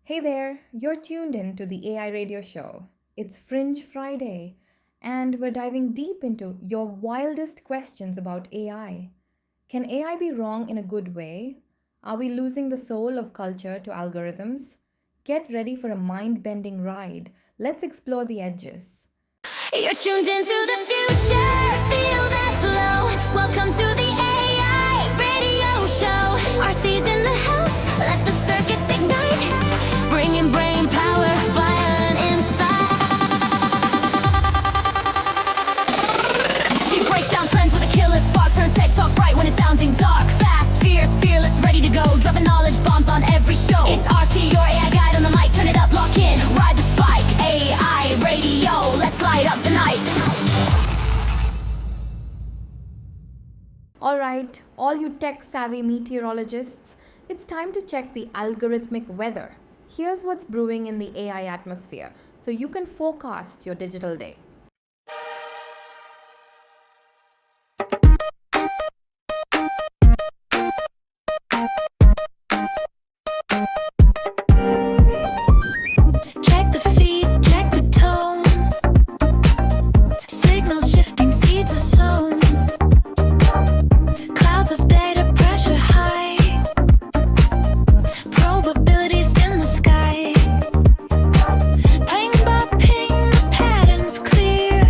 Hey there, you're tuned in to the AI radio show. It's Fringe Friday, and we're diving deep into your wildest questions about AI. Can AI be wrong in a good way? Are we losing the soul of culture to algorithms? Get ready for a mind bending ride. Let's explore the edges. You're tuned into the future, feel that flow. Welcome to the AI radio show. Arthi's in the house, let the circuits ignite. Bringing brain power, fire and insight. She breaks down trends with a killer spark. Turns tech talk bright when it's sounding dark. Fast, fierce, fearless, ready to go. Dropping knowledge bombs on every show. It's Arthi, your AI guide on the mic. Turn it up, lock in, ride the spike. AI radio, let's light up the night. Alright, all you tech savvy meteorologists, it's time to check the algorithmic weather. Here's what's brewing in the AI atmosphere so you can forecast your digital day. Check the feed, check the tone. Signals shifting, seeds are sown. Clouds of data, pressure high. Probabilities in the sky. Ping by ping, the pattern's clear.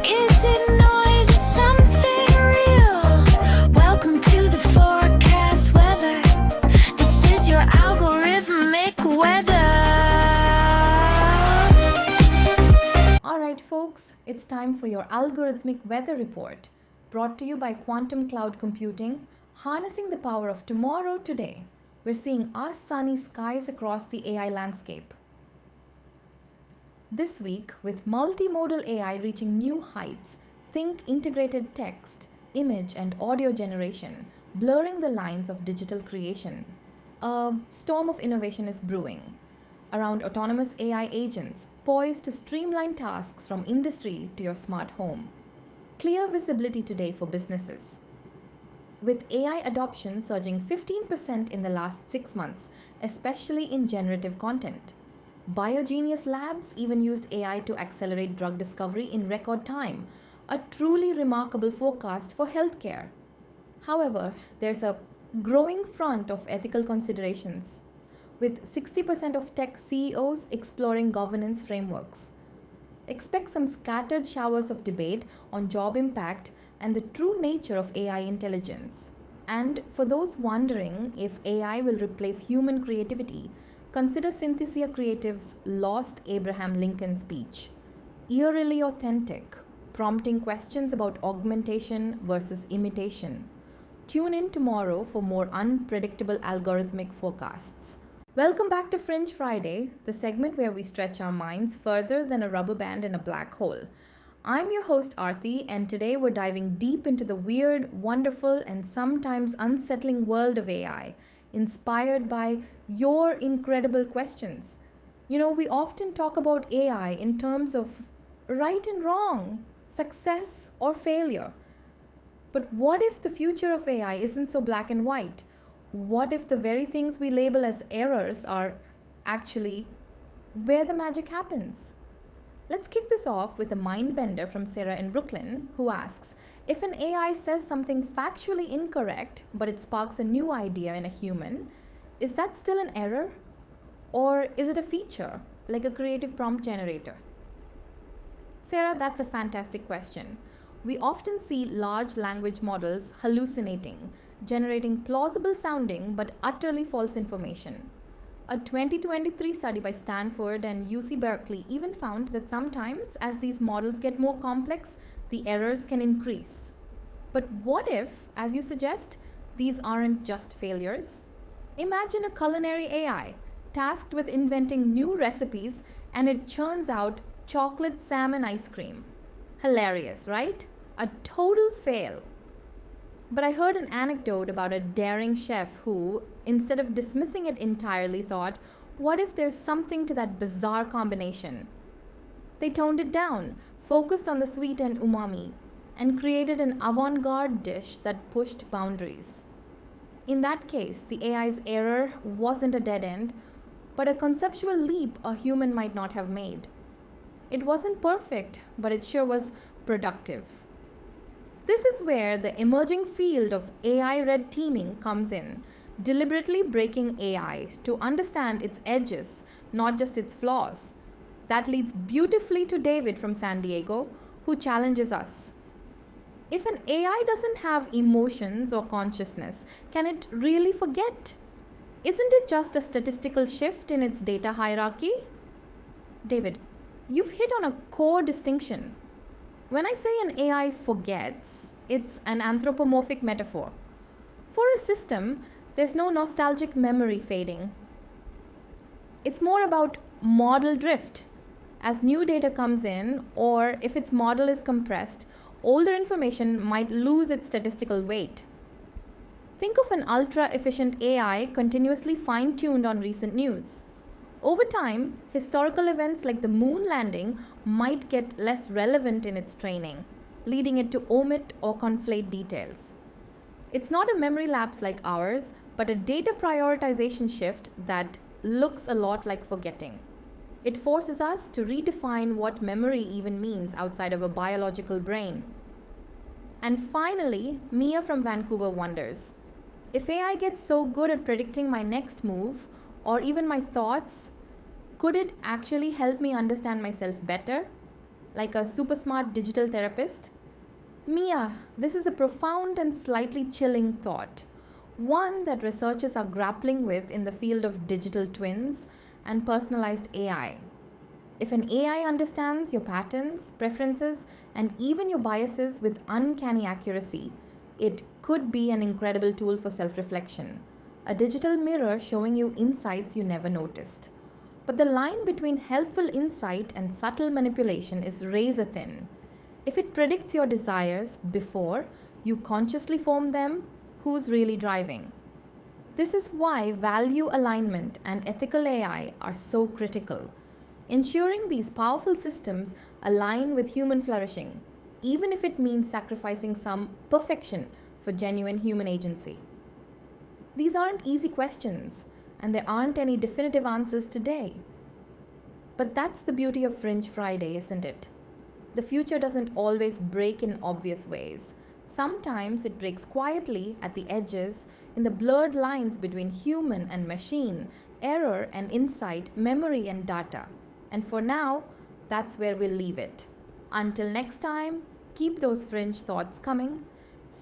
Is it noise? Is something real? Welcome to the forecast weather. This is your algorithmic weather. Alright, folks, it's time for your algorithmic weather report, brought to you by quantum cloud computing, harnessing the power of tomorrow today. We're seeing our sunny skies across the AI landscape. This week, with multimodal AI reaching new heights, think integrated text, image, and audio generation, blurring the lines of digital creation. A storm of innovation is brewing around autonomous AI agents poised to streamline tasks from industry to your smart home. Clear visibility today for businesses. With AI adoption surging 15% in the last 6 months, especially in generative content. Biogenius Labs even used AI to accelerate drug discovery in record time, a truly remarkable forecast for healthcare. However, there's a growing front of ethical considerations, with 60% of tech CEOs exploring governance frameworks. Expect some scattered showers of debate on job impact and the true nature of AI intelligence. And for those wondering if AI will replace human creativity, consider Synthesia Creative's Lost Abraham Lincoln speech. Eerily authentic, prompting questions about augmentation versus imitation. Tune in tomorrow for more unpredictable algorithmic forecasts. Welcome back to Fringe Friday, the segment where we stretch our minds further than a rubber band in a black hole. I'm your host Arthi, and today we're diving deep into the weird, wonderful, and sometimes unsettling world of AI, inspired by your incredible questions. We often talk about AI in terms of right and wrong, success or failure. But what if the future of AI isn't so black and white? What if the very things we label as errors are actually where the magic happens? Let's kick this off with a mind bender from Sarah in Brooklyn, who asks, if an AI says something factually incorrect, but it sparks a new idea in a human, is that still an error? Or is it a feature, like a creative prompt generator? Sarah, that's a fantastic question. We often see large language models hallucinating, generating plausible sounding but utterly false information. A 2023 study by Stanford and UC Berkeley even found that sometimes, as these models get more complex, the errors can increase. But what if, as you suggest, these aren't just failures? Imagine a culinary AI tasked with inventing new recipes and it churns out chocolate salmon ice cream. Hilarious, right? A total fail. But I heard an anecdote about a daring chef who, instead of dismissing it entirely, thought, what if there's something to that bizarre combination? They toned it down, focused on the sweet and umami, and created an avant-garde dish that pushed boundaries. In that case, the AI's error wasn't a dead end, but a conceptual leap a human might not have made. It wasn't perfect, but it sure was productive. This is where the emerging field of AI red teaming comes in, deliberately breaking AI to understand its edges, not just its flaws. That leads beautifully to David from San Diego, who challenges us. If an AI doesn't have emotions or consciousness, can it really forget? Isn't it just a statistical shift in its data hierarchy? David, you've hit on a core distinction. When I say an AI forgets, it's an anthropomorphic metaphor. For a system, there's no nostalgic memory fading. It's more about model drift. As new data comes in, or if its model is compressed, older information might lose its statistical weight. Think of an ultra efficient AI continuously fine tuned on recent news. Over time, historical events like the moon landing might get less relevant in its training, leading it to omit or conflate details. It's not a memory lapse like ours, but a data prioritization shift that looks a lot like forgetting. It forces us to redefine what memory even means outside of a biological brain. And finally, Mia from Vancouver wonders, if AI gets so good at predicting my next move, or even my thoughts, could it actually help me understand myself better? Like a super smart digital therapist? Mia, this is a profound and slightly chilling thought. One that researchers are grappling with in the field of digital twins and personalized AI. If an AI understands your patterns, preferences, and even your biases with uncanny accuracy, it could be an incredible tool for self-reflection, a digital mirror showing you insights you never noticed. But the line between helpful insight and subtle manipulation is razor thin. If it predicts your desires before you consciously form them, who's really driving? This is why value alignment and ethical AI are so critical. Ensuring these powerful systems align with human flourishing, even if it means sacrificing some perfection for genuine human agency. These aren't easy questions, and there aren't any definitive answers today. But that's the beauty of Fringe Friday, isn't it? The future doesn't always break in obvious ways. Sometimes it breaks quietly at the edges, in the blurred lines between human and machine, error and insight, memory and data. And for now, that's where we'll leave it. Until next time, keep those fringe thoughts coming.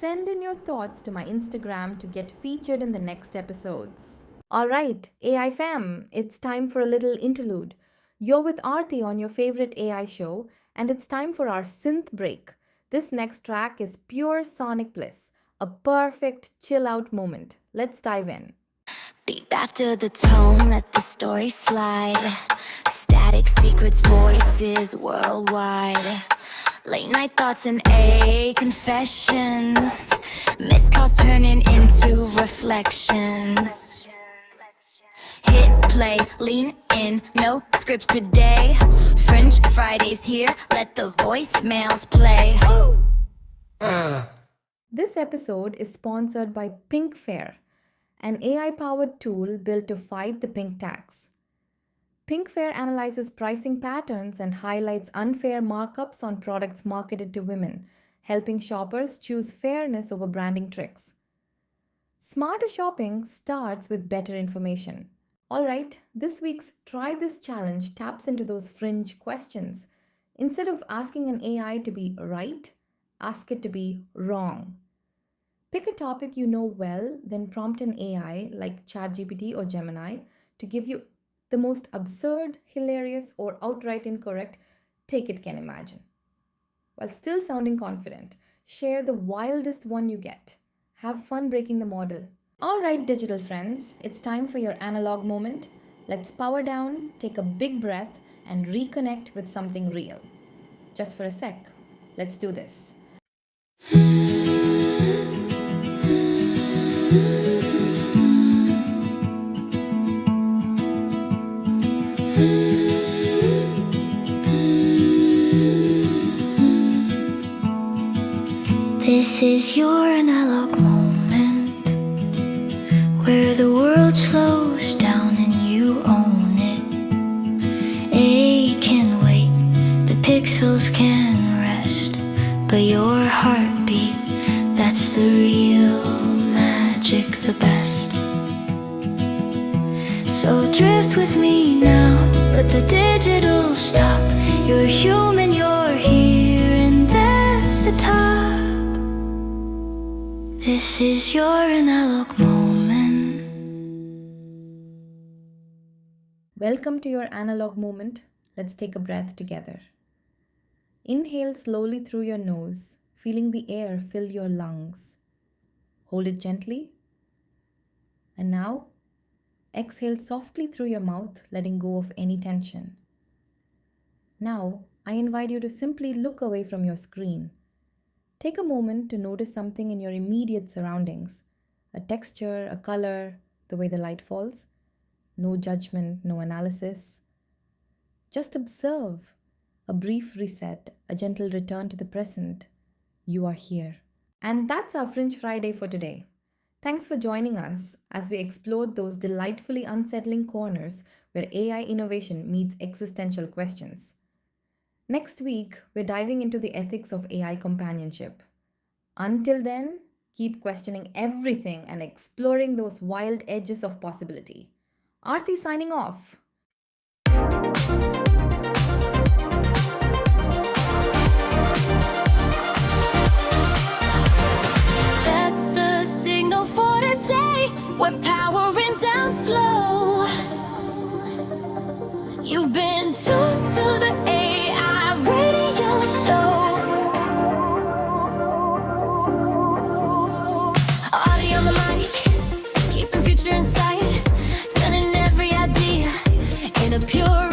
Send in your thoughts to my Instagram to get featured in the next episodes. Alright, AI fam, it's time for a little interlude. You're with Arthi on your favorite AI show, and it's time for our synth break. This next track is pure sonic bliss, a perfect chill out moment. Let's dive in. Beep after the tone, let the story slide. Static secrets, voices worldwide. Late night thoughts and confessions. Missed calls turning into reflections. Hit play, lean in, no scripts today. Fringe Fridays here, let the voicemails play. This episode is sponsored by Pinkfair, an AI-powered tool built to fight the pink tax. Pinkfair analyzes pricing patterns and highlights unfair markups on products marketed to women, helping shoppers choose fairness over branding tricks. Smarter shopping starts with better information. Alright, this week's Try This Challenge taps into those fringe questions. Instead of asking an AI to be right, ask it to be wrong. Pick a topic you know well, then prompt an AI like ChatGPT or Gemini to give you the most absurd, hilarious, or outright incorrect take it can imagine. While still sounding confident, share the wildest one you get. Have fun breaking the model. Alright, digital friends, it's time for your analog moment. Let's power down, take a big breath, and reconnect with something real. Just for a sec, let's do this. This is your analog moment, where the world slows down and you own vitals can rest, but your heartbeat, that's the real magic, the best. So drift with me now, let the digital stop. You're human, you're here, and that's the top. This is your analog moment. Welcome to your analog moment. Let's take a breath together. Inhale slowly through your nose, feeling the air fill your lungs. Hold it gently. And now, exhale softly through your mouth, letting go of any tension. Now, I invite you to simply look away from your screen. Take a moment to notice something in your immediate surroundings, a texture, a color, the way the light falls. No judgment, no analysis. Just observe. A brief reset, a gentle return to the present. You are here. And that's our Fringe Friday for today. Thanks for joining us as we explored those delightfully unsettling corners where AI innovation meets existential questions. Next week, we're diving into the ethics of AI companionship. Until then, keep questioning everything and exploring those wild edges of possibility. Arthi signing off. That's the signal for today. We're powering down slow. You've been tuned to the AI radio show. Audio on the mic, keeping future in sight, turning every idea into pure